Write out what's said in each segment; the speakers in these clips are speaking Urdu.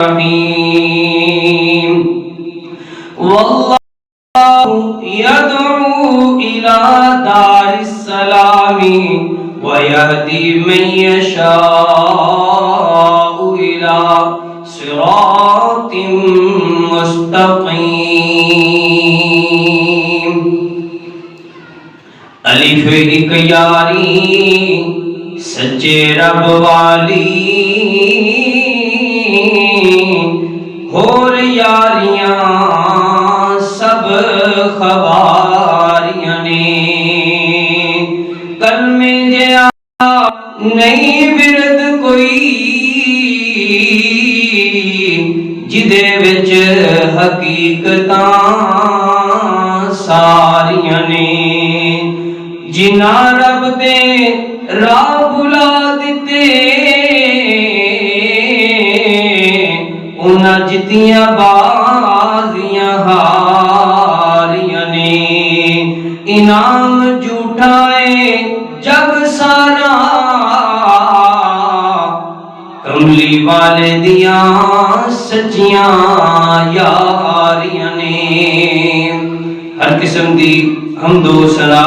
الرحيم والله يدعو إلى دار السلام ويهدي من يشاء إلى صراط مستقيم. الف ایک یاری سچے رب والی اور یاریاں سب خواریاں نے کلمے جیا نہیں ورد کوئی جدے وچ حقیقتاں ساریاں نے جنا رب دے راہ بلا دیتے انہاں جتیاں بازیاں ہاریاں نے انعام جھوٹائے جگ سارا کملی والے دیاں سچیاں یاریاں نے. ہر قسم دی حمد و ثنا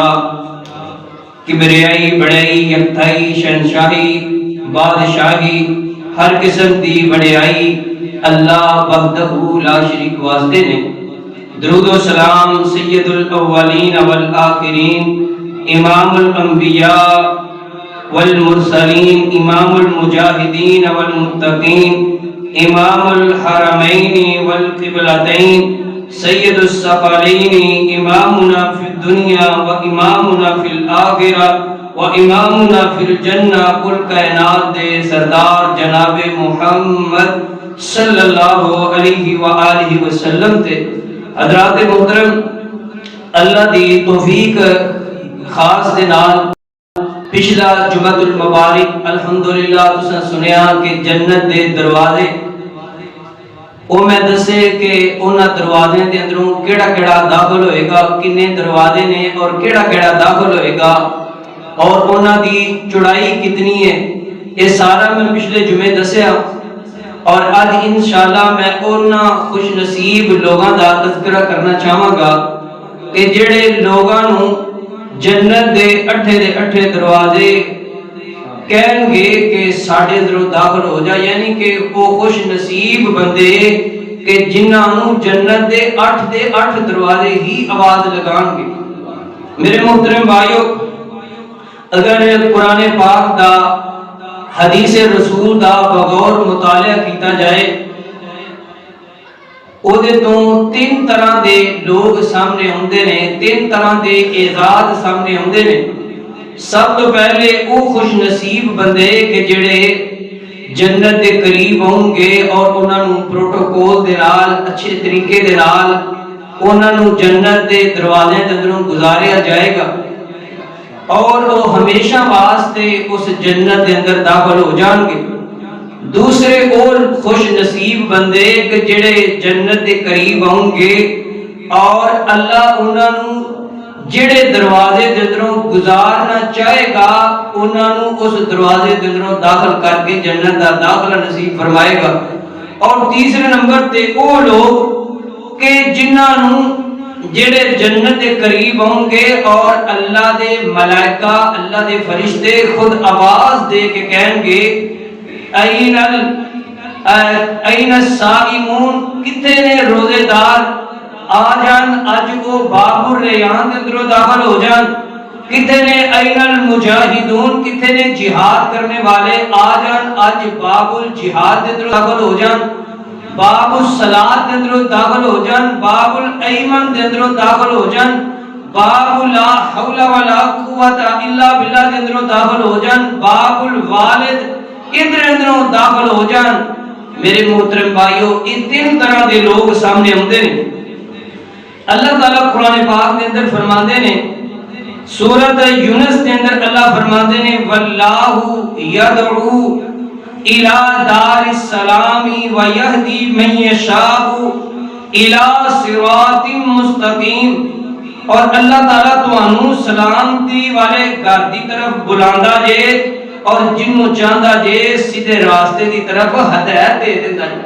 کبریائی بڑائی یکتائی شہنشاہی بادشاہی ہر قسم دی بڑائی اللہ وحدہ لا شریک واسطے نے. درود و سلام سید الاولین والآخرین امام الانبیاء والمرسلین امام المجاہدین والمتقین امام الحرمین والقبلتین سید الثقلین امامنا فی الدنیا و امامنا فی الآخرہ و امامنا فی الجنہ کل کائنات دے سردار جناب محمد صلی اللہ علیہ وآلہ وسلم تے. حضرات محترم اللہ دی توفیق خاص دے نال پچھلا جمعۃ المبارک الحمدللہ تساں سنیا کہ جنت دے دروازے او میں دسے کہ انہاں دروازے دے اندروں کیڑا کیڑا داخل ہوئے گا کنے دروازے نے اور کیڑا کیڑا داخل ہوئے گا اور انہاں دی چوڑائی کتنی ہے یہ سارا میں پچھلے جمعے دسیا. اور آج انشاءاللہ میں انہاں خوش نصیب لوگاں دا تذکرہ کرنا چاہواں گا کہ جڑے لوگاں نوں جنت دے اٹھے دروازے کہیں گے کہ ساڑھے دروں داخل ہو جا یعنی کہ وہ خوش نصیب بندے کہ جنہاں نوں جنت دے 8 دروازے ہی آواز لگان گے. میرے محترم بھائیو اگر قرآن پاک دا حدیث رسول دا بغور مطالعہ کیتا جائے او دے تو 3 طرح دے لوگ سامنے ہوندے نے 3 طرح دے اعزاز سامنے ہوندے نے. سب تو پہلے او خوش نصیب بندے کہ جڑے جنت دے قریب ہوں گے اور انہاں نوں پروٹوکول دے نال اچھے طریقے دے نال انہاں نوں جنت دے دروازے دے اندروں گزاریا جائے گا اور وہ ہمیشہ واسطے اس جنت دے اندر داخل ہو جان گے. دوسرے اور خوش نصیب بندے کہ جڑے جنت دے قریب ہوں گے اور اللہ انہاں نوں جڑے دروازے دے اندروں گزارنا چاہے گا انہاں نوں اس دروازے دے اندروں داخل کر کے جنت دا داخلہ نصیب فرمائے گا. اور تیسرے نمبر تے وہ لوگ کہ جنہاں نوں جڑے جنت دے قریب ہوں گے اور اللہ دے ملائکہ اللہ دے فرشتے خود آواز دے کے کہیں گے این الصائمون کتے نے روزے دار آ جان اج کو باب الریان دے اندروں داخل ہو جان. کتے نے این المجاہدون کتے نے جہاد کرنے والے آ جان اج باب الجہاد دے اندروں داخل ہو جان. باب الصلاۃ دے اندروں داخل ہو جان. باب الایمن دے اندروں داخل ہو جان. باب لا حول ولا قوت الا باللہ دے اندروں داخل ہو جان. باب الوالد اندروں داخل ہو جان. میرے محترم بھائیو یہ 3 طرح دے لوگ سامنے ہوندے نے. اللہ تعالیٰ قرآن پاک دے اندر فرماندے نے سورۃ یونس دے اندر اللہ فرماندے نے واللہ یدعو الی دار السلام ویہدی من یشاء الی صراط مستقیم. اور اللہ تعالیٰ تانوں سلامتی والے گھر دی طرف بلاندا جے اور جنوں چاہندا جے سیدھے راستے دی طرف ہدایت دے دیندا جے.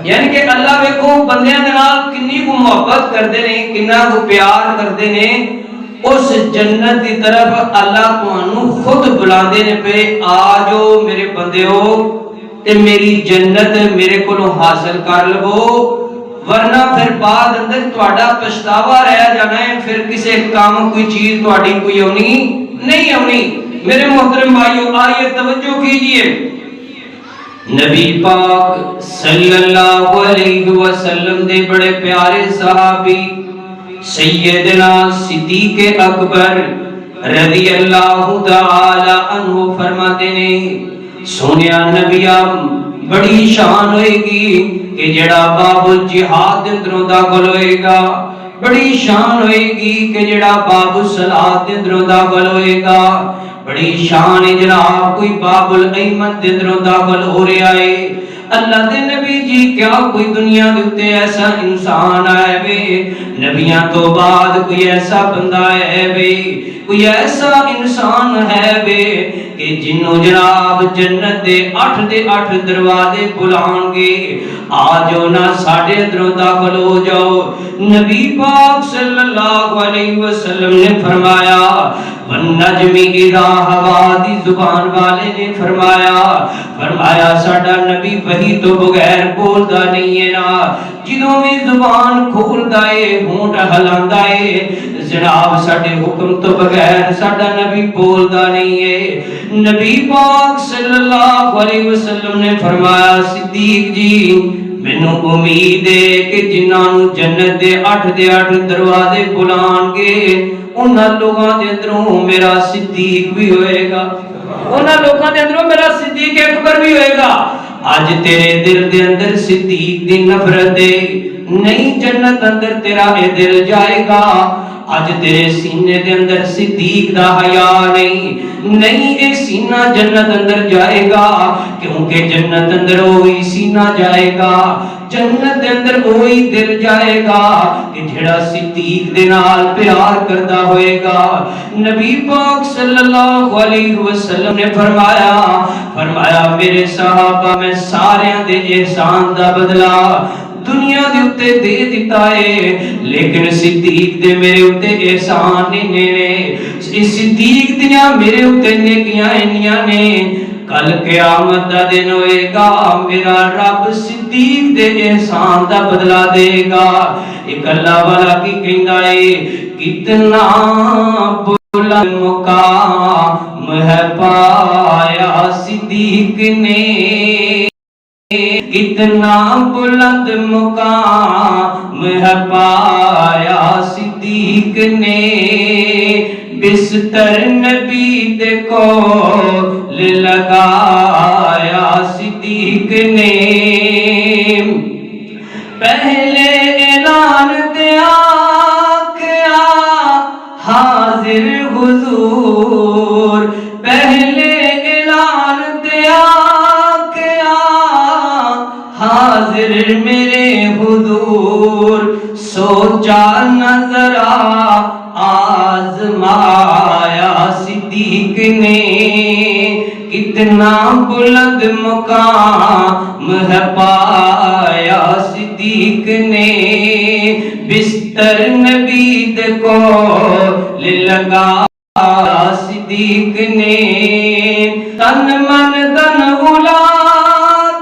یعنی کہ اللہ ویکھو بندیاں دے نال کنی کو محبت کردے نے، کنا کو پیار کردے نے، اس جنت دی طرف اللہ تانوں خود بلاندے نے پہ آ جاؤ میرے بندیو تے میری جنت میرے کولوں حاصل کر لو، ورنہ پھر بعد اندر تہاڈا پچھتاوا رہ جانا ہے، پھر کسے کام کوئی چیز تہاڈی کوئی ہونی نہیں ہونی۔ میرے محترم بھائیو آئیے توجہ کیجئے، نبی پاک صلی اللہ علیہ وسلم دے بڑے پیارے صحابی سیدنا صدیق اکبر رضی اللہ تعالی عنہ فرماتے نے، سونیا نبیہ بڑی شان ہوئے گی کہ جڑا باب الجہاد اندروں داخل ہوئے گا، بڑی شان ہوئے گی کہ جڑا باب الصلاۃ اندروں داخل ہوئے گا، بڑی شان ہے جناب کوئی باب الایمن اندروں داخل ہو رہا ہے۔ اللہ دے نبی جی کیا کوئی دنیا دے اتے ایسا انسان آئے وے، نبیاں تو بعد کوئی ایسا بندہ ہے وے، کوئی ایسا انسان ہے وے کہ جنہوں جناب جنت دے 8 دروازے بلان گے، آجو نہ ساڑھے اندروں داخل ہو جاؤ۔ نبی پاک صلی اللہ علیہ وسلم نے فرمایا، وَالنَّجْمِ إِذَا هَوَىٰ دی زبان والے نے فرمایا ساڑھا نبی وہی تو بغیر بولدا نہیں ہے نا، جدوں بھی زبان کھول دائے ہونٹ ہلان دائے، جناب ساڑھے حکم تو بغیر ساڑھا نبی بولدا نہیں ہے۔ نبی پاک صلی اللہ علیہ وسلم نے فرمایا، صدیق جی مینوں امید ہے کہ جنہاں جنت دے 8 دروازے بلان گے انہاں لوگاں دے اندروں میرا صدیق بھی ہوئے گا، انہاں لوگاں دے اندروں میرا صدیق اکبر بھی ہوئے گا۔ آج تیرے دل دے اندر صدیق دی نفرت ہے، نہیں جنت اندر تیرا اے دل جائے گا۔ آج تیرے سینے دے اندر صدیق دا حیا نہیں اے سینہ جنت اندر جائے گا، کیونکہ جنت اندر وہی سینہ جائے گا، جنت دے اندر وہی دل جائے گا کہ جڑا صدیق دے نال پیار کردا ہوئے گا۔ نبی پاک صلی اللہ علیہ وسلم نے فرمایا میرے صحابہ میں سارے دے احسان دا بدلہ دنیا دے اتے دے دیتا ہے، لیکن صدیق دے میرے اتے احسان نے، صدیق دیاں میرے اتے نیکیاں انیاں نے، کل قیامت دا دن ہوئے گا میرا رب صدیق دے احسان دا بدلہ دے گا۔ ایک اللہ والا کی کہندا ہے، کتنا بلند مقام ہے پایا صدیق نے، کتنا بلند مقام ہے پایا صدیق نے، بستر نبی دے کول لگایا صدیق نے، پہلے اعلان دیا کیا حاضر حضور، پہلے اعلان دیا حاضر میرے حضور، سوچا نظر آزمایا صدیق نے، کتنا بلند مقام ہے پایا صدیق نے، بستر نبی دے کول لگایا صدیق نے، تن من دن اولاد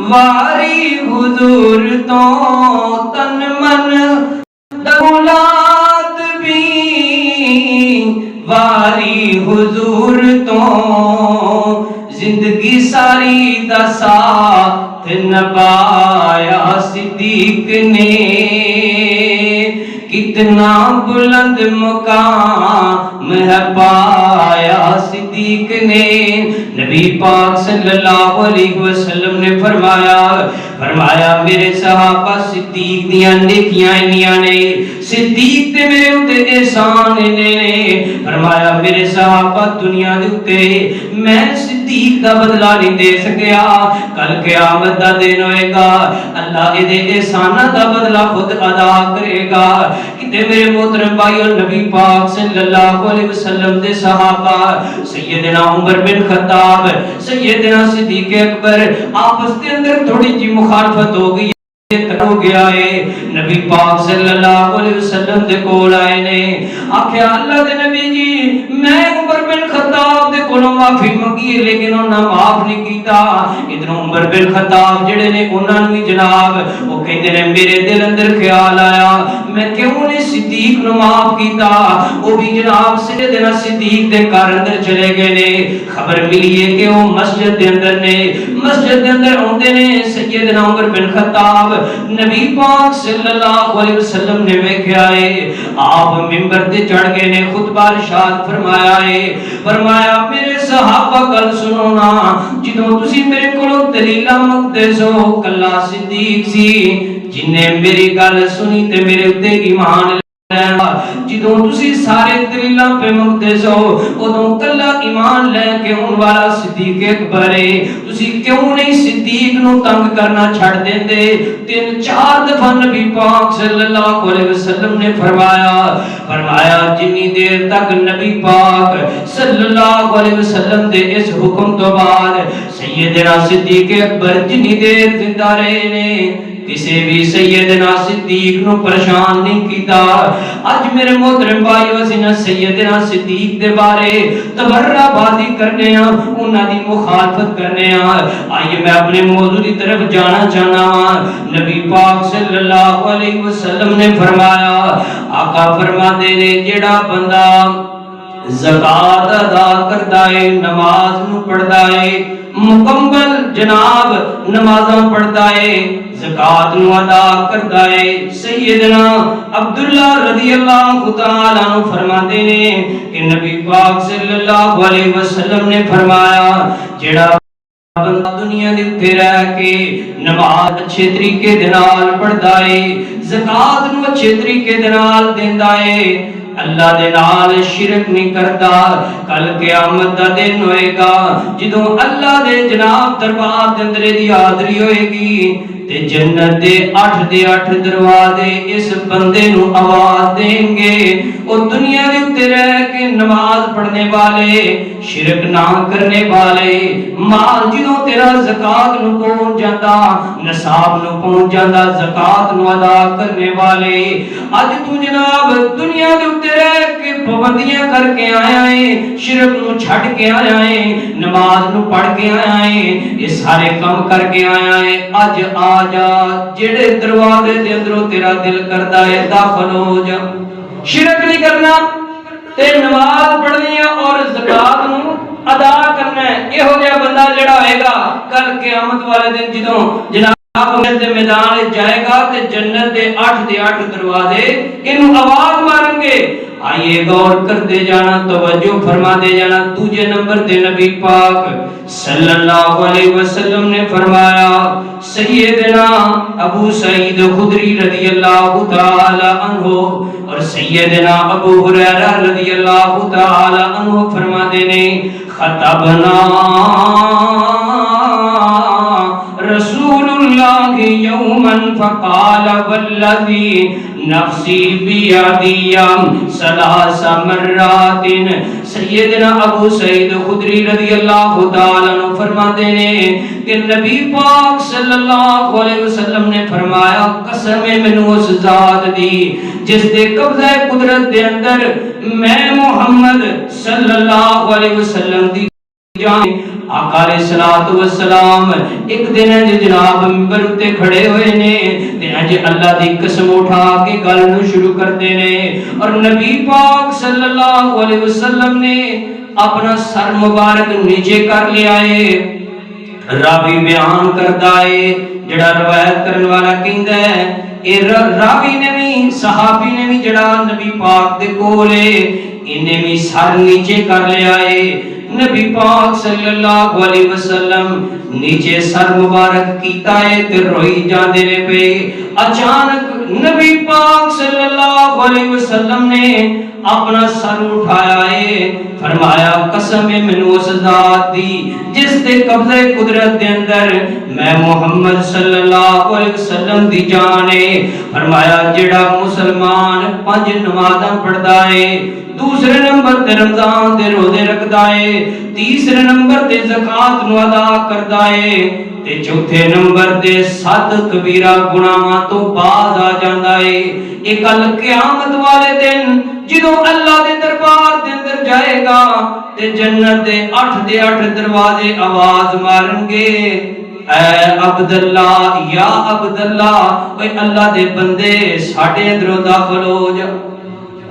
واری حضور تو، تن من اولاد بھی واری حضور تو، زندگی ساری دا ساتھ نبھایا صدیق نے، کتنا بلند مقام ہے پایا صدیق نے۔ نبی پاک صلی اللہ علیہ وسلم نے فرمایا میرے صحابہ صدیق دیاں نیکیاں انیاں نے، صدیق تے میرے اتے احسان نے، فرمایا میرے صحابہ دنیا دے اتے میں صدیق دا بدلہ نہیں دے سکیا، کل قیامت دا دن ہوئے گا اللہ اے دے احسانہ دا بدلہ خود ادا کرے گا۔ کتے میرے محترم بھائیو، نبی پاک صلی اللہ علیہ وسلم دے صحابہ سیدنا عمر بن خطاب، سیدنا صدیق اکبر آپس دے اندر تھوڑی جی مخالفت ہو گئی ہو گیا ہے۔ نبی پاک صلی اللہ علیہ وسلم دے کول آئے نے، آکھیا اللہ دے نبی جی میں عمر بن خطاب دے کولوں معافی منگی لیکن انہاں معاف نہیں کیتا۔ ادھر عمر بن خطاب جڑے نے انہاں نوں جناب وہ کہندے نے میرے دل اندر خیال آیا میں کیوں نہیں صدیق نوں معاف کیتا، وہ بھی جناب سیدنا صدیق دے گھر اندر چلے گئے نے۔ خبر ملی ہے کہ وہ مسجد دے اندر نے، مسجد دے اندر ہوندے نے سیدنا عمر بن خطاب نبی پاک صلی اللہ علیہ وسلم نے ویکھیا ہے آپ منبر تے چڑھ گئے نے، خطبہ ارشاد فرمایا ہے، فرمایا میرے صحابہ گل سنو نا، جدوں تسی میرے کولوں دلیلاں منگدے سو کلا صدیق سی جن نے میری گل سنی تے میرے اُتے ایمان جدوں تسی سارے دلیلاں پہ منگدے سو ادوں کلا ایمان لے کے ان والا صدیق اکبر ہے، تسی کیوں نہیں صدیق نو تنگ کرنا چھڑ دیندے؟ 3-4 دفعہ نبی پاک صلی اللہ علیہ وسلم نے فرمایا جنی دیر تک نبی پاک صلی اللہ علیہ وسلم دے اس حکم تو بعد سیدنا صدیق اکبر جنی دیر زندہ رہے نے کسی بھی سیدنا صدیق نو پریشان نہیں کیتا۔ آج میرے محترم بھائیو اسیں سیدنا صدیق دے بارے تبرہ بازی کرنے ہیں، انہاں دی مخالفت کرنے ہیں۔ آئیے میں اپنے موضوع کی طرف جانا چاہنا ہوں۔ نبی پاک صلی اللہ علیہ وسلم نے فرمایا، آقا فرماتے نے جڑا بندہ زکات ادا کرتا ہے، نماز نو پڑھتا ہے، مکمل جناب نمازاں پڑھتا ہے، زکات نو ادا کرتا ہے، سیدنا عبداللہ رضی اللہ تعالیٰ عنہ فرماتے ہیں کہ نبی پاک صلی اللہ علیہ وسلم نے فرمایا جڑا بندہ دنیا دے اوپر رہ کے نماز اچھے طریقے دے نال پڑھدا ہے، زکات نو اچھے طریقے دے نال دیندا ہے، اللہ دے نال شرک نہیں کرتا، کل قیامت دا دن ہوئے گا جدوں اللہ دے جناب دربار دے اندر دی حاضری ہوئے گی تے جنت دے 8 دروازے اس بندے نو آواز دیں گے، او دنیا دے اوپر رہ کے نماز پڑھنے والے، شرک نہ کرنے والے، مال جدوں تیرا زکات نو پہنچ جاتا، نصاب نو پہنچ جاتا، زکات نو ادا کرنے والے، اج تو جناب دنیا دے اوپر رہ کے پابندیاں کر کے آیا ہے، شرک نو چھڑ کے آیا ہے، نماز نو پڑھ کے آیا ہے، یہ سارے کام کر کے آیا ہے، اج آجا جڑے دروازے دے اندروں تیرا دل کردا ہے داخل ہو جا، شرک نہیں کرنا تے نماز پڑھنی ہے اور زکات نو ادا کرنا ہے۔ یہ ہو گیا بندہ جڑا ہوئے گا کل قیامت والے دن جدوں جناب جنت دے میدان جائے گا تے جنت دے 8 دروازے انہوں آواز مارن گے۔ آئیے غور کر دے جانا، توجہ فرما دے جانا۔ دوسرے نمبر تے نبی پاک صلی اللہ علیہ وسلم نے فرمایا، سیدنا ابو سعید خدری رضی اللہ تعالی عنہ اور سیدنا ابو ہریرہ رضی اللہ تعالی عنہ فرماتے نے، خطبنا رسول اللہ یوما فقال والذی نفسی بیادیم 3 مرات۔ سیدنا ابو سعید خدری رضی اللہ تعالیٰ عنہ فرماتے ہیں کہ نبی پاک صلی اللہ علیہ وسلم نے فرمایا، قسم مینوں اس ذات دی جس دے قبضہ قدرت دے اندر میں محمد صلی اللہ علیہ وسلم دی جان آقا علیہ الصلوۃ والسلام ایک دن جناب منبر تے کھڑے ہوئے نے تے اج اللہ دی قسم اٹھا کے گل نو شروع کرتے نے اور نبی پاک صلی اللہ علیہ وسلم نے اپنا سر مبارک نیچے کر لیا ہے۔ راوی بیان کرتا ہے، جڑا روایت کرنے والا کہندا ہے، اے راوی نے بھی صحابی نے بھی جڑا نبی پاک دے کولے انہیں بھی سر نیچے کر لیا ہے۔ نبی پاک صلی اللہ علیہ وسلم نیچے سر مبارک کیتا ہے تے روئی جاندے نے پہ۔ اچانک نبی پاک صلی اللہ علیہ وسلم نے اپنا سر اٹھایا ہے، فرمایا قسم ہے مینوں اس ذات دی جس دے قبضے قدرت دے اندر میں محمد صلی اللہ علیہ وسلم دی جان ہے۔ فرمایا جڑا مسلمان 5 نمازاں پڑھدا ہے، دوسرے نمبر تے رمضان دے روزے رکھدا ہے، تیسرے نمبر تے زکات نو ادا کردا ہے، تے چوتھے نمبر تے 7 کبیرہ گناہاں تو باز آ جاندا ہے۔ اے کل قیامت والے دن جدوں اللہ دے دربار دے اندر جائے گا تے جنت دے 8 دروازے آواز مارن گے، اے عبداللہ یا عبداللہ، اے اللہ دے بندے ساڈے اندروں داخل ہو جا۔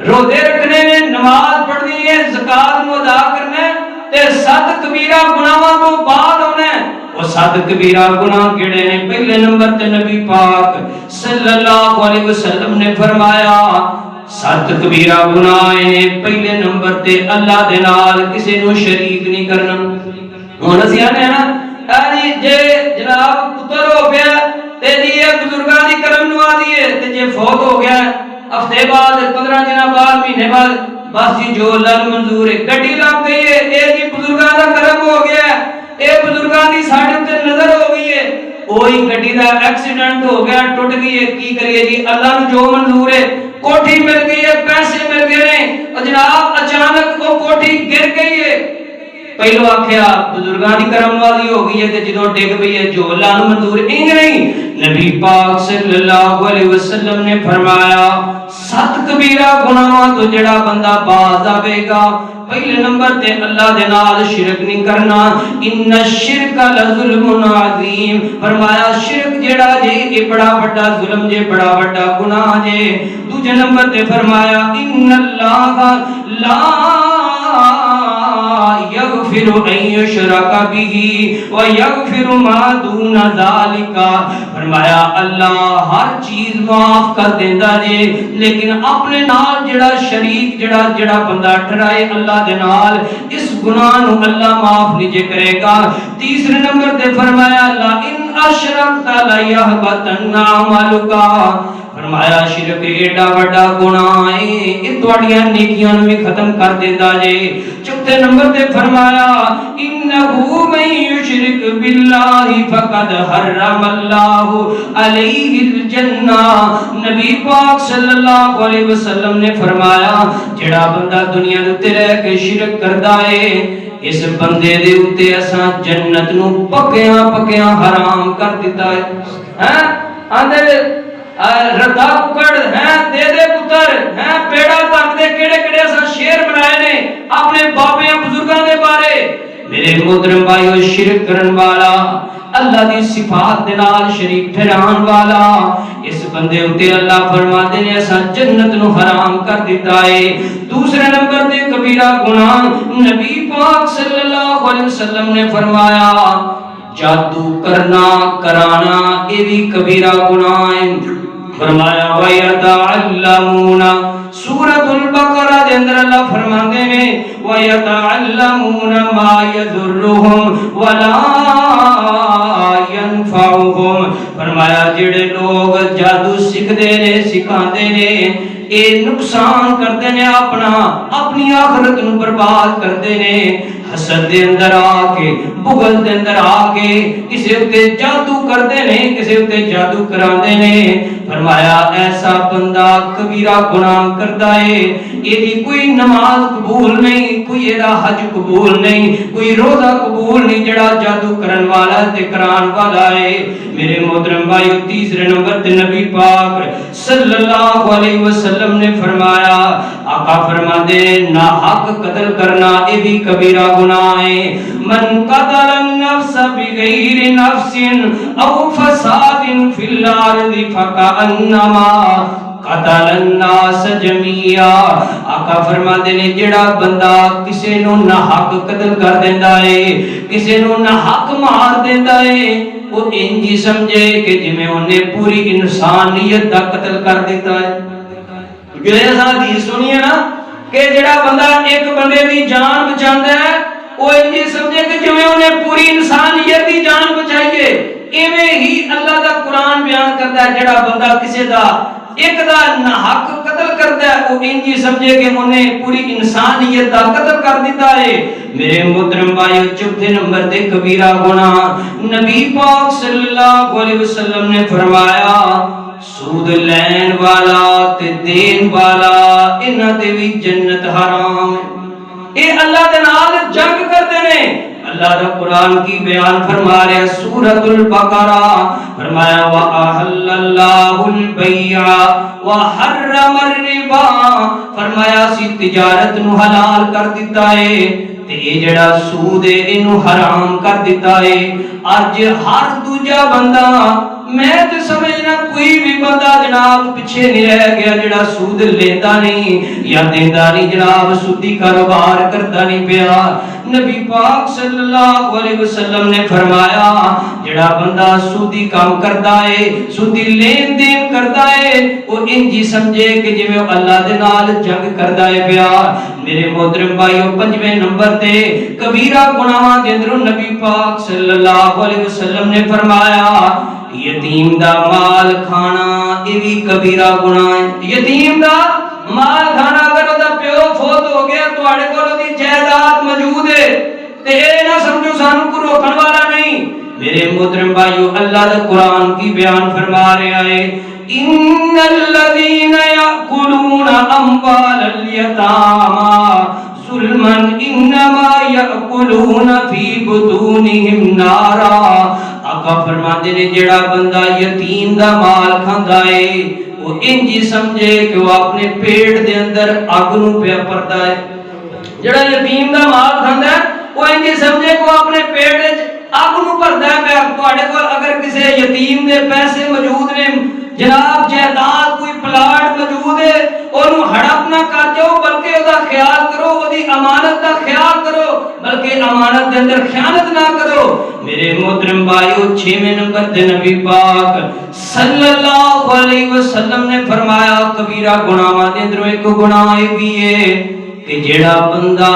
روزے رکھنے نے، نماز پڑھنی ہے، زکات نو ادا کرنا ہے تے 7 کبیرہ گناہاں تو بعد ہونا ہے۔ وہ 7 کبیرہ گناہ کیڑے نے؟ پہلے نمبر تے نبی پاک صلی اللہ علیہ وسلم نے فرمایا 7 کبیرہ گناہ نے، پہلے نمبر تے اللہ دے نال کسے نو شریک نہیں کرنا۔ ہن اسی آنے نا جے جناب پتر ہو گیا تے جی بزرگاں دی کرم نوازی ہے تے جے فوت ہو گیا ہفتے بعد 15 دن بعد مہینے بعد بس جی جو اللہ منظور ہے، گڈی لگ گئی ہے، اے جی بزرگاں دا کرم ہو گیا ہے، اے بزرگاں دی ساڈے تے نظر ہو گئی ہے، کوئی گڈی دا ایکسیڈنٹ ہو گیا ٹوٹ گئی ہے، کی کریے جی اللہ نو جو منظور ہے، کوٹھی مل گئی ہے، پیسے مل گئے نے، اور جناب اچانک وہ کوٹھی گر گئی ہے، پہلو آکھیا بزرگاں دی کرم نوازی ہو گئی ہے تے جدوں ڈگ پئی ہے جو اللہ نو منظور انج نہیں۔ نبی پاک صلی اللہ علیہ وسلم نے فرمایا 7 کبیرہ گناہاں تو جڑا بندہ باز آوے گا، پہلے نمبر تے اللہ دے نال شرک نہیں کرنا، ان الشرک لظلم عظیم، فرمایا شرک جڑا جے اے بڑا بڑا ظلم جے، بڑا بڑا گناہ جے۔ دوسرے نمبر تے فرمایا ان اللہ لا یغفر ان یشرک بہ ویغفر ما دون ذالک، فرمایا اللہ ہر چیز معاف کر دیندا جے، لیکن اپنے نال جڑا شریک جڑا بندہ ٹھہرائے اللہ دے نال، اس گناہ نو اللہ معاف نہیں جے کرے گا۔ تیسرے نمبر تے فرمایا لا ان اشرکت لیحبطن عملک، فرمایا شرک ایڈا بڑا گناہ ہے اے تواڈیاں نیکیاں نوں بھی ختم کر دیندا جے۔ چوتھے نمبر تے فرمایا انہ من یشرک باللہ فقد حرم اللہ علیہ الجنہ، نبی پاک صلی اللہ علیہ وسلم نے فرمایا جڑا بندہ دنیا دے تے رہ کے شرک کردا ہے اس بندے دے اوتے اساں جنت نو پکیاں پکیاں حرام کر دتا ہے۔ ہاں آندے ردا ککڑ ہیں دے دے پتر ہیں پیڑا تک دے کیڑے کیڑے اساں شعر بنائے نے اپنے باپیاں بزرگاں دے بارے۔ میرے محترم بھائیو، شرک کرن والا، اللہ دی صفات دے نال شریک ٹھہران والا، اس بندے اُتے اللہ فرماتے نے اساں جنت نو حرام کر دیتا ہے۔ دوسرے نمبر تے کبیرہ گناہ، نبی پاک صلی اللہ علیہ وسلم نے فرمایا جادو کرنا کرانا یہ بھی کبیرہ گناہ ہے۔ فرمایا وَيَتَعَلَّمُونَ، سورۃ البقرہ دے اندر اللہ فرماندے نے وَيَتَعَلَّمُونَ مَا يَضُرُّهُمْ وَلَا يَنفَعُهُمْ، فرمایا جڑے لوگ جادو سکھدے نے سکھاندے نے اے نقصان کردے نے، اپنی آخرت نو برباد کردے نے، حسد دے اندر آ کے بغض دے اندر آ کے کسے اتے جادو کردے نے، کسے اتے جادو کراندے نے۔ فرمایا ایسا بندہ کبیرہ گناہ کردا ہے، ایدی کوئی نماز قبول نہیں، کوئی ایدہ حج قبول نہیں، کوئی روزہ قبول نہیں جڑا جادو کرن والا تے کران والا ہے۔ میرے محترم بھائیو، تیسرے نمبر تے نبی پاک صلی اللہ علیہ وسلم نے فرمایا، آقا فرماندے نا حق قتل کرنا یہ بھی کبیرہ گناہ ہے۔ من قتل النفس بغیر نفس او فساد فی الارض فکأنما قتل الناس جميعا، آقا فرماندے نے جڑا بندہ کسے نو نہ حق قتل کر دیندا ہے، کسے نو نہ حق مار دیندا ہے، وہ انجی سمجھے کہ جویں اونے پوری انسانیت دا قتل کر دیتا ہے۔ یہ حدیث سنیے نا کہ جڑا بندہ ایک بندے دی جان بچاندا ہے وہ انجی سمجھے کہ جویں انہیں پوری انسانیت دی جان بچائیے۔ ایویں ہی اللہ دا قرآن بیان کرتا ہے جڑا بندہ کسی دا ایک دا ناحق قتل کرتا ہے وہ انجی سمجھے کہ انہیں پوری انسانیت دا قتل کر دیتا ہے۔ میرے محترم بھائیو، چوتھے نمبر تے کبیرہ گناہ نبی پاک صلی اللہ علیہ وسلم نے فرمایا سود لین والا تے دین والا انہاں تے بھی جنت حرام ہے۔ اے اللہ دے نال جنگ کردے نے۔ اللہ دا قرآن کی بیان فرما رہے ہیں سورۃ البقرہ، فرمایا وَأَحَلَّ اللَّهُ الْبَيْعَ وَحَرَّمَ الرِّبَا، فرمایا سی تجارت نو حلال کر دیتا ہے تے اے جڑا سود ہے اینو حرام کر دیتا ہے۔ اج ہر دوجا بندہ، میں تے سمجھنا کوئی بھی بندہ جناب پیچھے نہیں رہ گیا جڑا سود لیتا نہیں یا دیندا نہیں، جناب سودی کاروبار کرتا نہیں پیا۔ نبی پاک صلی اللہ علیہ وسلم نے فرمایا جڑا بندہ سودی کام کرتا ہے، سودی لین دین کرتا ہے، وہ انجی سمجھے کہ جویں اللہ دے نال جنگ کرتا ہے پیا۔ میرے محترم بھائیو، پنجویں نمبر تے کبیرہ گناہاں دے اندر نبی پاک صلی اللہ علیہ وسلم نے فرمایا یتیم دا مال کھانا، یہ بھی کبیرہ گناہ ہے۔ یتیم دا مال کھانا، اگر وہ دا پیو فوت ہو گیا تو آڑے کو دی جائیداد موجود ہے تے اے نہ سمجھو سانو کو روکن والا نہیں۔ میرے محترم بھائیو، اللہ دا قرآن کی بیان فرما رہا ہے ان الذین یأکلون اموال الیتامی ظلما انما یأکلون فی بطونہم نارا۔ آقا فرماتے نے جڑا بندہ یتیم دا مال کھاندا ہے وہ انجی سمجھے کہ وہ اپنے پیٹ دے اندر اگ نو پیا پردا ہے۔ جڑا یتیم دا مال کھاندا ہے وہ انجی سمجھے کہ وہ اپنے پیٹ وچ اگ نو پردا ہے پیا۔ تواڈے کول اگر کسے یتیم دے پیسے موجود نے، جناب جائیداد کوئی پلاٹ موجود ہے، اونوں ہڑپ نہ کر جاؤ بلکہ او دا خیال کرو، او دی امانت دا خیال کرو، بلکہ امانت دے اندر خیانت نہ کرو۔ میرے محترم بھائیو، چھویں نمبر تے نبی پاک صلی اللہ علیہ وسلم نے فرمایا کبیرہ گناہاں دے اندر ایک گناہ یہ بھی ہے کہ جڑا بندہ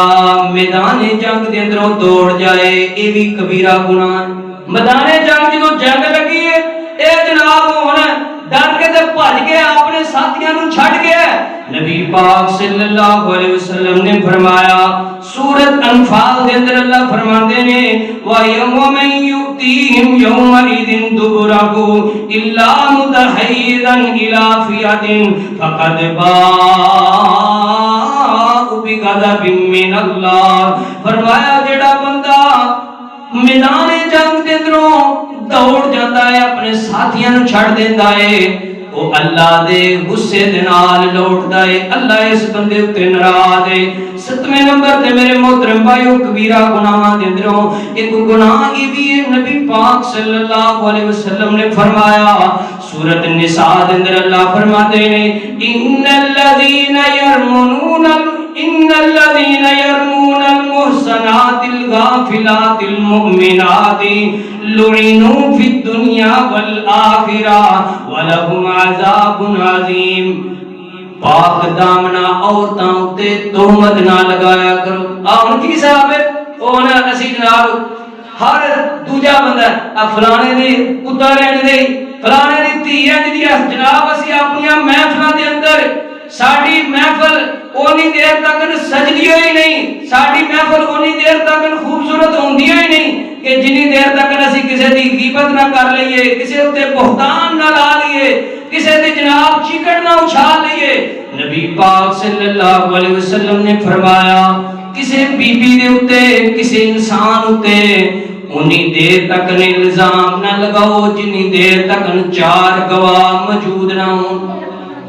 میدان جنگ دے اندروں دوڑ جائے، یہ بھی کبیرہ گناہ ہے۔ میدان جنگ جدوں جنگ لگی ہے، اے جناب ہن ڈر کے تے بھج گیا، اپنے ساتھیاں نوں چھڈ گیا۔ نبی پاک صلی اللہ علیہ وسلم نے فرمایا سورۃ انفال دے اندر اللہ فرماندے نے وَيَوْمَ يُؤْتِيهِمْ يَوْمَئِذٍ دُبُرَهُ إِلَّا مُتَحَيِّرًا إِلَى فِئَةٍ فَقَدْ بَاءَ بِغَضَبٍ مِّنَ اللَّهِ۔ فرمایا جڑا بندہ میدان جنگ دے اندروں دوڑ جاتا ہے، اپنے ساتھیاں نوں چھڑ دیندا ہے، وہ اللہ دے غصے دے نال لوٹدا ہے، اللہ اس بندے تے ناراض ہے۔ ستویں نمبر تے میرے محترم بھائیو، کبیرہ گناہاں دے اندروں ایک گناہ یہ بھی ہے، نبی پاک صلی اللہ علیہ وسلم نے فرمایا سورۃ النساء دے اندر اللہ فرماتے ہیں ان الذين يرمون المحصنات الغافلات المؤمنات لعنوا في الدنيا والآخرة ولهم عذاب عظيم۔ پاک دامنا عورتاں تے تہمت نہ لگایا کرو۔ ان کی صاحب اون اسی جناب ہر دوجا بندہ فلانے دی پتر دی فلانے دی دھی ہے جی جناب اسی اپنی محفلاں دے اندر ساڈی محفل اونی دیر تک سجدی ہوئی نہیں، ساڈی محفل اونی دیر تک خوبصورت ہوندی ہی نہیں کہ جنی دیر تک اسی کسے دی غیبت نہ کر لئیے، کسے تے بہتان نہ لا لئیے، کسے تے جناب چیکڑ نہ اچھال لئیے۔ نبی پاک صلی اللہ علیہ وسلم نے فرمایا کسے بی بی دے اتے، کسے انسان اتے انی دیر تک الزام نہ لگاؤ جنی دیر تک چار گواہ موجود نہ ہوں۔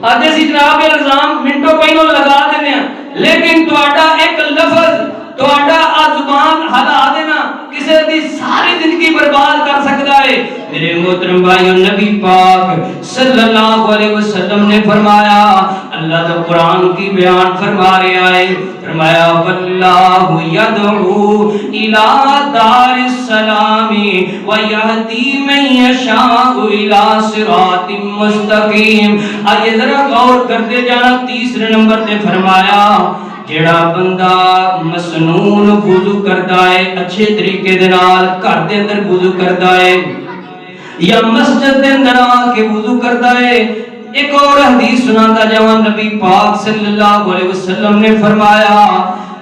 آدھے سی جناب الزام منٹوں پہلوں لگا دینے ہیں، لیکن تواڈا ایک لفظ تواڈا زبان ہلا دینا کسی دی ساری زندگی برباد کر سکتا ہے۔ میرے محترم بھائیو، نبی پاک صلی اللہ علیہ وسلم نے فرمایا، اللہ دا قرآن کی بیان فرما رہا ہے، فرمایا واللہ یدعو الی دار السلام ویہدی من یشاء الی صراط مستقیم۔ آئیے ذرا غور کرتے جانا، تیسرے نمبر تے فرمایا جڑا بندہ مسنون وضو کرتا ہے، اچھے طریقے دے نال گھر دے اندر وضو کرتا ہے یا مسجد دے اندر آ کے وضو کرتا ہے، ایک اور حدیث سناتا جاواں، نبی پاک صلی اللہ علیہ وسلم نے فرمایا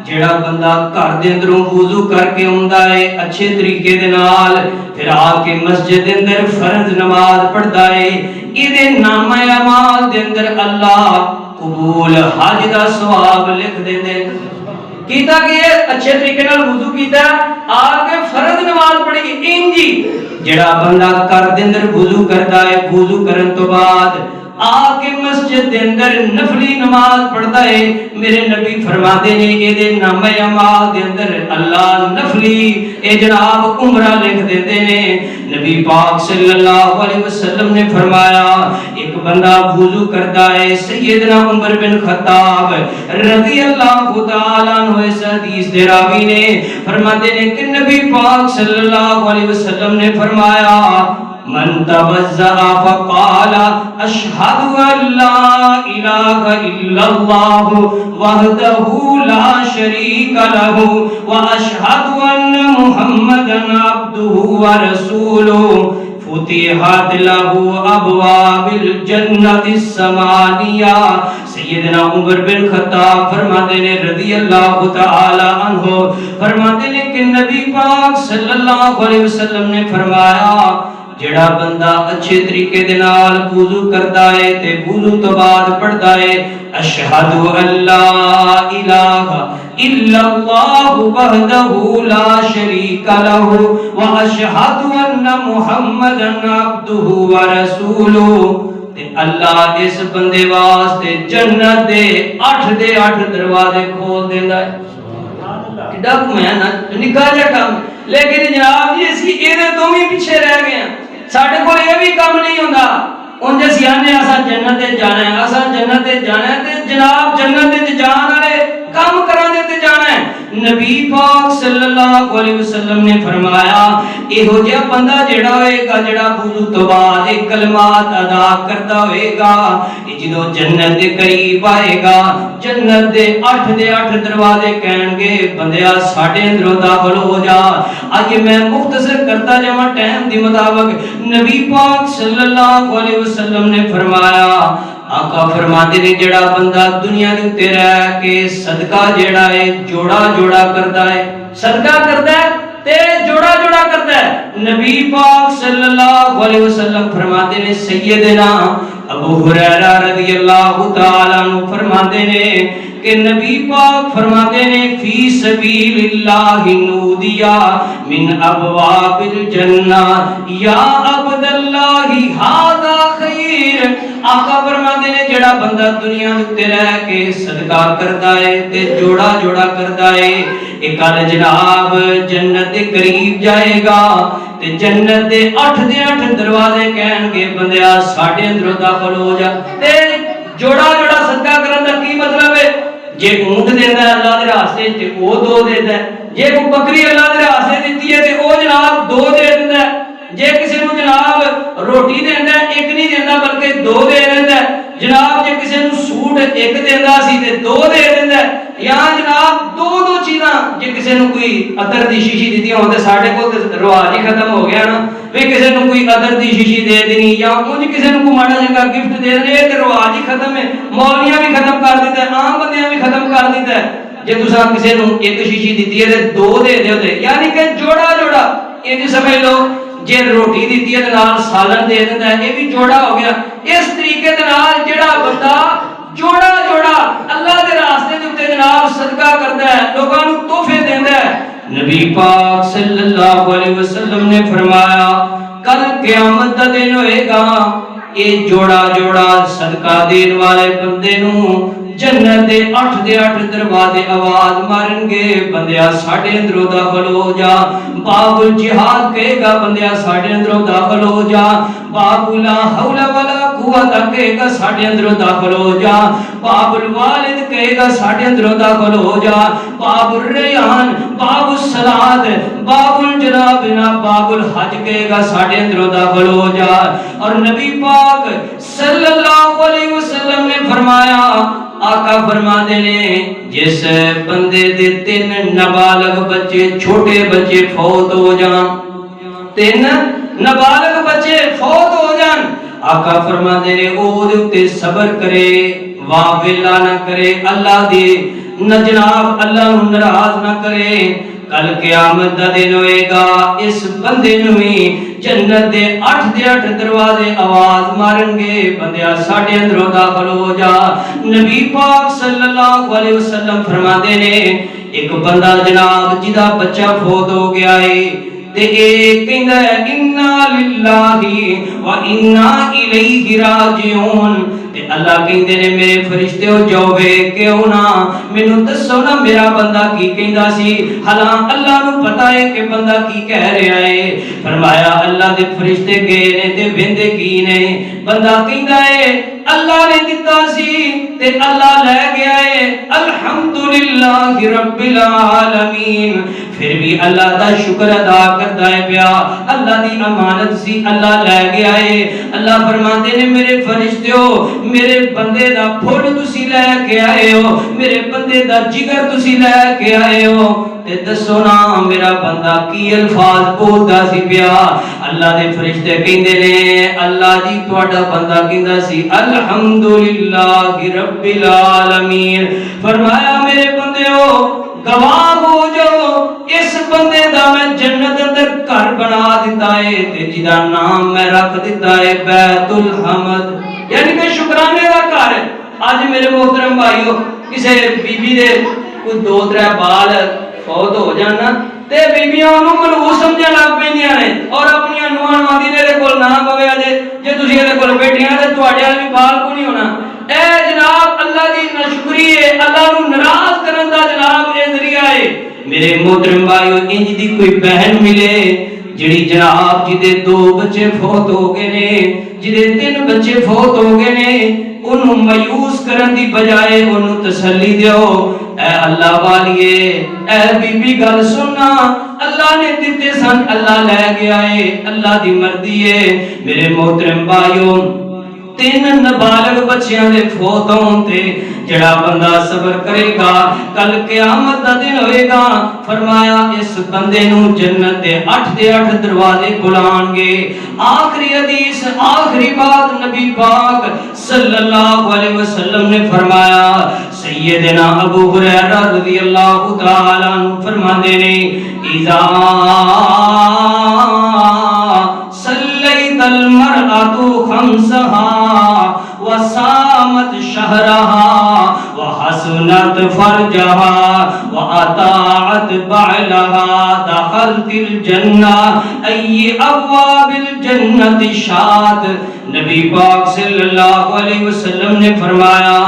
جڑا بندہ گھر دے اندروں وضو کر کے آندا ہے اچھے طریقے دے نال، پھر آ کے مسجد دے اندر فرض نماز پڑھدا ہے، ایدے نامہ اعمال دے اندر اللہ قبول حج دا ثواب لکھ دیندے۔ کیتا کہ اچھے طریقے نال وضو کیتا، آ کے فرض نماز پڑھی انجی جڑا بندہ گھر دے اندر وضو کردا ہے، وضو کرن تو بعد آ کے مسجد دے اندر نفلی نماز پڑھتا ہے، میرے نبی فرماتے نے اے دے نامہ اعمال دے اندر اللہ نفلی اے جناب عمرہ لکھ دیتے نے۔ نبی پاک صلی اللہ علیہ وسلم نے فرمایا ایک بندہ وضو کرتا ہے، سیدنا عمر بن خطاب رضی اللہ تعالیٰ عنہ اس حدیث دے راوی نے فرماتے نے کہ نبی پاک صلی اللہ علیہ وسلم نے فرمایا من توضأ فقال اشهد ان لا اله الا الله وحده لا شريك له واشهد ان محمدا عبده ورسوله فتحت له ابواب الجنة الثمانية۔ سیدنا عمر بن خطاب فرماتے ہیں رضی اللہ تعالی عنہ، فرماتے ہیں کہ نبی پاک صلی اللہ علیہ وسلم نے فرمایا جڑا بندہ اچھے طریقے دے نال وضو کردا ہے تے وضو تو بعد پڑھدا ہے اشہد ان لا الہ الا اللہ وحدہ لا شریک لہ واشہد ان محمدا عبدہ ورسولہ، تے اللہ اس بندے واسطے جنت دے 8 دروازے کھول دیندا ہے۔ کڈا میں نا نکاح جا کام، لیکن جناب جی اس کی ایدے تو بھی پیچھے رہ گئے ہیں، ساڑھے کو یہ بھی کام نہیں ہوندہ، ان جیسی آنے آسا جنت جانا ہے، آسا جنت جانا ہے، تے جناب جنت جانا ہے کام کرانے تے جانا ہے۔ نبی پاک صلی اللہ علیہ وسلم نے فرمایا ایہو جہا بندہ جڑا ہوئے گا جڑا وضو تو بعد ایک کلمات ادا کرتا ہوئے گا، جدو جنت دے قریب آئے گا جنت دے 8 دروازے کہن گے بندیا ساڑھے اندروں داخل ہو جا۔ آج میں مختصر کرتا جاواں ٹائم دی مطابق، نبی پاک صلی اللہ علیہ وسلم نے فرمایا آقا فرماتے نے جڑا بندہ دنیا دے تے رہ کے صدقہ جڑا ہے جوڑا جوڑا کرتا ہے، صدقہ کرتا ہے تے جوڑا جوڑا کرتا ہے۔ نبی پاک صلی اللہ علیہ وسلم فرماتے نے سیدنا ابو ہریرہ رضی اللہ تعالیٰ عنہ فرماتے نے کہ نبی پاک فرماتے نے فی سبیل اللہ نودیا من ابواب الجنہ یا عبداللہ ھذا خیر۔ آقا فرماتے نے جڑا بندہ دنیا تے رہ کے صدقہ کرتا ہے تے جوڑا جوڑا کرتا ہے، ایک کل جناب جنت دے قریب جائے گا تے جنت دے 8 دروازے کہن گے بندیا ساڑھے اندروں داخل ہو جا۔ تے جوڑا جوڑا صدقہ کرن دا کی مطلب ہے؟ جے اونٹ دیندا ہے اللہ دے راستے تے او 2 دیندا ہے، جے کوئی بکری اللہ دے راستے دتی ہے تے او جناب 2 دے دیندا ہے، جے کسی نو جناب روٹی دیندا ہے 1 نہیں دیندا بلکہ 2 دے دیندا ہے، جناب جے کسی نو سوٹ 1 دیندا سی تے 2 دے دیندا ہے، یا جناب 2 چیزاں جے کسی نو کوئی عطر دی شیشی دتی ہون تے ساڈے کول تے رواج ہی ختم ہو گیا نا، وی کسی نو کوئی عطر دی شیشی دے دینی یا اونج کسی نو کوئی ماڑا جنگا گفٹ دے دے تے رواج ہی ختم ہے، مولویاں بھی ختم کر دیتا ہے، عام بندیاں بھی ختم کر دیتا ہے۔ جے تساں کسی نو 1 شیشی دتی ہے تے 2 دے دیو تے یعنی کہ جوڑا جوڑا یہ سمجھ لو جے روٹی دیتی ہے نال سالن دے دیندا ہے، یہ بھی جوڑا ہو گیا۔ اس طریقے دے نال جڑا بندہ جوڑا جوڑا اللہ دے راستے دے اوتے جناب صدقہ کردا ہے، لوکاں نوں تحفے دیندا ہے، نبی پاک صلی اللہ علیہ وسلم نے فرمایا کل قیامت دا دن ہوئے گا، یہ جوڑا جوڑا صدقہ دین والے بندے نوں جنت دے 8 دروازے آواز مارن گے بندیا ساڑھے اندروں داخل ہو جا۔ باب الجہاد کہے گا بندیا ساڑھے اندروں داخل ہو جا، باب لا حول ولا قوت کہے گا ساڑھے اندروں داخل ہو جا، باب الوالد کہے گا ساڑھے اندروں داخل ہو جا، باب الریان، باب الصلاۃ، باب الجناب، باب الحج کہے گا ساڑھے اندروں داخل ہو جا۔ اور نبی پاک صلی اللہ علیہ وسلم نے فرمایا آقا فرماتے نے جس بندے دے 3 نابالغ بچے چھوٹے بچے فوت ہو جان، 3 نابالغ بچے فوت ہو جان، آقا فرماندے نے او دے اتے صبر کرے، واہ ویلا نہ کرے، اللہ دے نہ جناب اللہ نو ناراض نہ کرے، کل قیامت دا دن ہوئے گا، اس بندے نو ہی جنت دے 8 دروازے آواز مارن گے، بندیا ساڈے اندروں داخل ہو جا۔ نبی پاک صلی اللہ علیہ وسلم فرماتے نے ایک بندہ جناب جدا بچہ فوت ہو گیا ہے تے اے کہندا ہے انا للہ و انا الیہ راجعون، تے اللہ کہندے نے میرے فرشتے ہو جاؤ وے کیوں نہ مینوں دسو نا میرا بندہ کی کہندا سی، حالاں اللہ نو پتہ ہے کہ بندہ کی کہہ رہا ہے۔ فرمایا اللہ دے فرشتے گئے نے تے ویندے کی نے، بندہ کہندا ہے اللہ نے دتا سی تے اللہ لے گیا ہے، الحمدللہ رب العالمین، پھر بھی اللہ دا شکر ادا کرتا ہے پیا، اللہ دی امانت سی اللہ لے گیا ہے۔ اللہ فرماتے نے میرے فرشتیو میرے بندے دا پھول تسی لے کے آئے ہو، میرے بندے دا جگر تسی لے کے آئے ہو، تے دسو نا میرا بندہ کی الفاظ بولدا سی پیا۔ اللہ دے فرشتے کہندے نے اللہ جی تہاڈا بندہ کہندا سی الحمدللہ رب العالمین۔ فرمایا میرے بندیو گواہ ہو جاؤ اس بندے دا میں جنت اندر گھر بنا دیتا ہے تے جدا نام میں رکھ دیتا ہے بیت الحمد، یعنی کہ شکرانے دا گھر۔ آج میرے محترم بھائیو کسے بی بی دے کوئی 2-3 بال فوت ہو جانا تے بیبیاں انہوں منحوس سمجھن لگ پیندیاں نے اور اپنی نواں نواں دی دے کول نہ پوے اجے جے تسی دے کول بیٹھیاں تے تواڈے وال بھی بال کو نہیں ہونا۔ اے جناب اللہ دی ناشکری ہے، اللہ نو ناراض کرن دا جناب اے ذریعہ ہے۔ میرے محترم بھائیو انج دی کوئی بہن ملے جڑی جناب جدے 2 بچے فوت ہو گئے نے، جدے 3 بچے فوت ہو گئے نے، انہوں مایوس کرن دی بجائے انہوں تسلی دیو، اے اللہ والیے اے بی بی گل سننا، اللہ نے دیتے سن اللہ لے گیا ہے، اللہ دی مرضی ہے۔ میرے محترم بھائیو 3 نابالغ بچیاں دے فوت ہون تے جڑا بندہ صبر کرے گا کل قیامت دا دن ہوئے گا، فرمایا اس بندے نو جنت دے 8 دروازے بلان گے۔ آخری حدیث آخری بات نبی پاک صلی اللہ علیہ وسلم نے فرمایا، سیدنا ابو ہریرہ رضی اللہ تعالیٰ عنہ فرماتے نے اذا صلیت المرأة خمسها وصامت شهرها وحسنت فرجها وأطاعت بعلها دخلت الجنة أي أبواب الجنة شاءت۔ نبی پاک صلی اللہ علیہ وسلم نے فرمایا،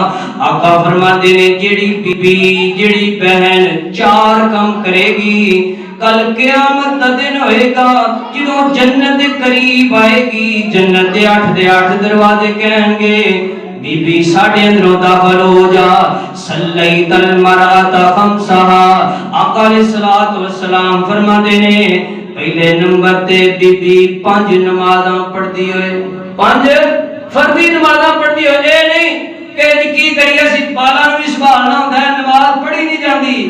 آقا فرماتے نے جڑی بی بی جڑی بہن 4 کام کرے گی کل قیامت دا دن ہوئے گا جدوں جنت قریب آئے گی، جنت دے 8 دروازے کہیں گے بی بی ساڈے اندروں داخل ہو جا۔ صلیت المرأة خمسها، آقا علیہ الصلوۃ والسلام فرماتے نے پہلے نمبر تے بی بی 5 نمازاں پڑھدی ہوئے، 5 فردی نمازاں پڑھدی ہوئے، اے نہیں کہ کی کریے سی بالاں بھی سنبھالنا ہوندا ہے نماز پڑھی نہیں جاندی۔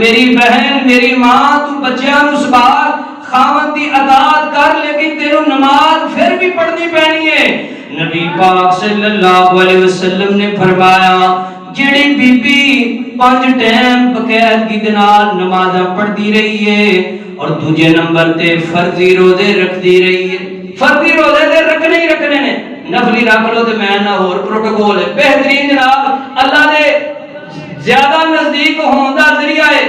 میری بہن میری ماں تو بچیاں نو سنبھال، خاوند دی اطاعت کر، لیکن تینوں نماز پھر بھی پڑھنی پینی ہے۔ نبی پاک صلی اللہ علیہ وسلم نے فرمایا جڑی بی بی 5 ٹائم باقاعدگی دے نال نمازاں پڑھدی رہی ہے اور دوجے نمبر تے فرضی روزے رکھدی رہی ہے۔ فرضی روزے تے رکھنے ہی رکھنے نے، نفلی رکھ لو تے میں نہ اور پروٹوکول ہے بہترین جناب اللہ دے زیادہ نزدیک ہون دا ذریعہ ہے۔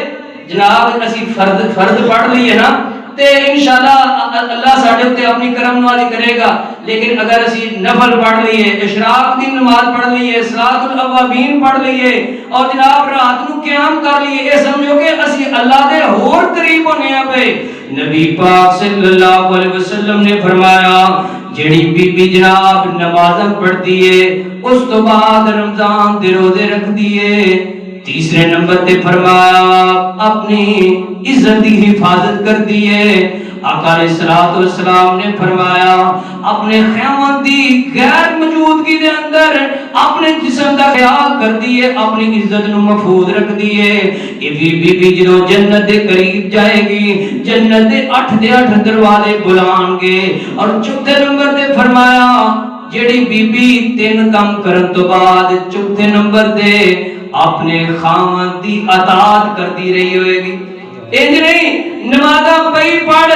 جناب اسی فرض پڑھ لیے نا تے انشاءاللہ اللہ ساڈے تے اپنی کرم نوازی کرے گا، لیکن اگر اسی نفل پڑھ لیے، اشراق دی نماز پڑھ لیے، صلاۃ الاوابین پڑھ لیے اور جناب رات نو قیام کر لیے، اے سمجھو کہ اسی اللہ دے ہور قریب ہونے ہیں پے۔ نبی پاک صلی اللہ علیہ وسلم نے فرمایا جڑی بی بی جناب نمازاں پڑھتی ہے اس تو بعد رمضان دے روزے رکھتی ہے، تیسرے نمبر تے فرمایا اپنی عزت کی حفاظت کرتی ہے۔ آقا علیہ الصلوۃ والسلام نے فرمایا اپنے خیامت دی غیر موجودگی دے اندر اپنے جسم دا خیال کرتی ہے، اپنی عزت نو محفوظ رکھتی ہے۔ یہ بی بی جدوں جنت دے قریب جائے گی جنت دے 8 دروازے بلان گے۔ اور چوتھے نمبر تے فرمایا جیڑی بی بی 3 کام کرن تو بعد چوتھے نمبر دے اپنے خاوند دی اطاعت کرتی رہی ہوئے گی. انج نہیں نمازاں پئی پڑھ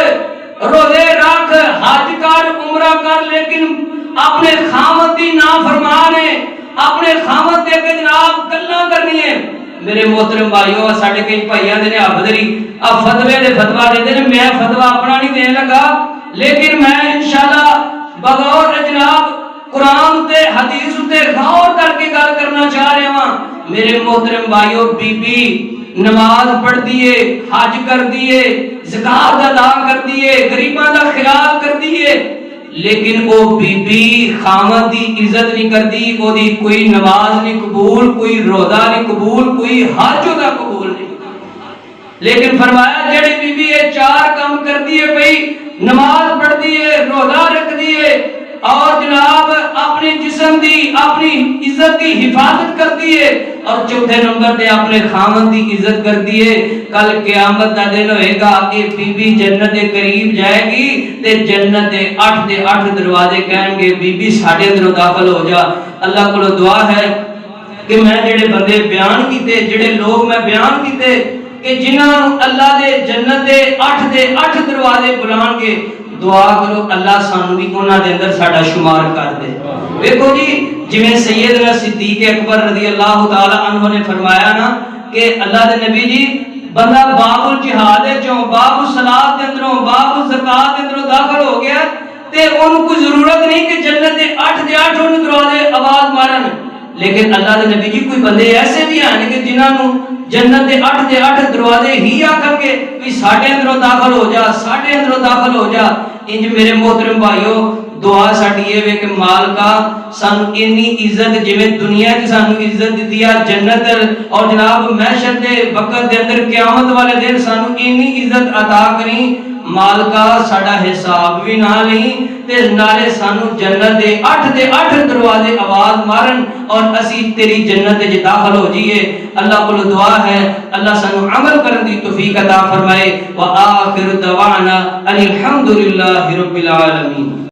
روزے رکھ حج کر عمرہ کر لیکن اپنے خاوند دی نافرمان ہے اپنے خاوند دے کے جناب گلاں کرنی ہے. میرے محترم بھائیو ساڈے کئی بھائیاں دے نے حاضری فتوی دے فتوا دیندے نے میں فتوا اپنا نہیں دین لگا لیکن میں انشاءاللہ بغور جناب قرآن تے حدیث تے غور کر کے گل کرنا چاہ رہا ہاں. میرے محترم بھائیو بی بی نماز پڑھ دیئے حج کر دیئے زکاة ادا کر دیئے غریباں دا خیال کر دیئے لیکن وہ بی بی خاوند دی عزت نہیں کر دی وہ دی کوئی نماز نہیں قبول کوئی روزہ نہیں قبول کوئی حج دا قبول نہیں. لیکن فرمایا جڑی بی بی یہ 4 کام کر دیئے بھئی نماز پڑھ دیئے روزہ رکھ دیئے اور جناب اپنی جسم دی اپنی عزت دی حفاظت کر دیئے اور چوتھے نمبر دے اپنے خاوند دی عزت کر دیئے کل قیامت دا دن ہوئے گا کہ بی بی جنت دے قریب جائے گی تے جنت دے 8 دروازے کہیں گے بی بی ساڈے اندروں داخل ہو جا. اللہ کو دعا ہے کہ میں جڑے بندے بیان کیتے جڑے لوگ میں بیان کیتے کہ جنہاں اللہ دے جنت دے 8 دروازے بلان گے دعا کرو اللہ سانو بھی انہاں دے اندر ساڈا شمار کر دے. دیکھو جی جویں سیدنا صدیق اکبر رضی اللہ تعالی عنہ نے فرمایا نا کہ اللہ دے نبی جی بندہ باب الجہاد چوں باب الصلاۃ دے اندروں باب الزکات دے اندروں داخل ہو گیا تے اونوں کوئی ضرورت نہیں کہ جنت دے 8 دروازے آواز مارن. لیکن اللہ دے نبی جی کوئی بندے ایسے بھی ہیں کہ جنہاں نو جنت دے 8 دروازے ہی آکھن گے کہ ساڈے اندروں داخل ہو جا ساڈے اندروں داخل ہو جا. انج میرے محترم بھائیو دعا ساڈی اے وے کہ مالکا سانو اتنی عزت جویں دنیا وچ سانو عزت دتی ہے جنت اور جناب محشر دے وقت دے اندر قیامت والے دن سانو اتنی عزت عطا کریں مالکا ساڈا حساب بھی نہ نہیں تے نالے سانو جنت دے 8 دروازے آواز مارن اور اسی تیری جنت وچ داخل ہو جائیے. اللہ کو دعا ہے اللہ سانو عمل کرن دی توفیق عطا فرمائے. وآخر دعوانا الحمدللہ رب العالمین.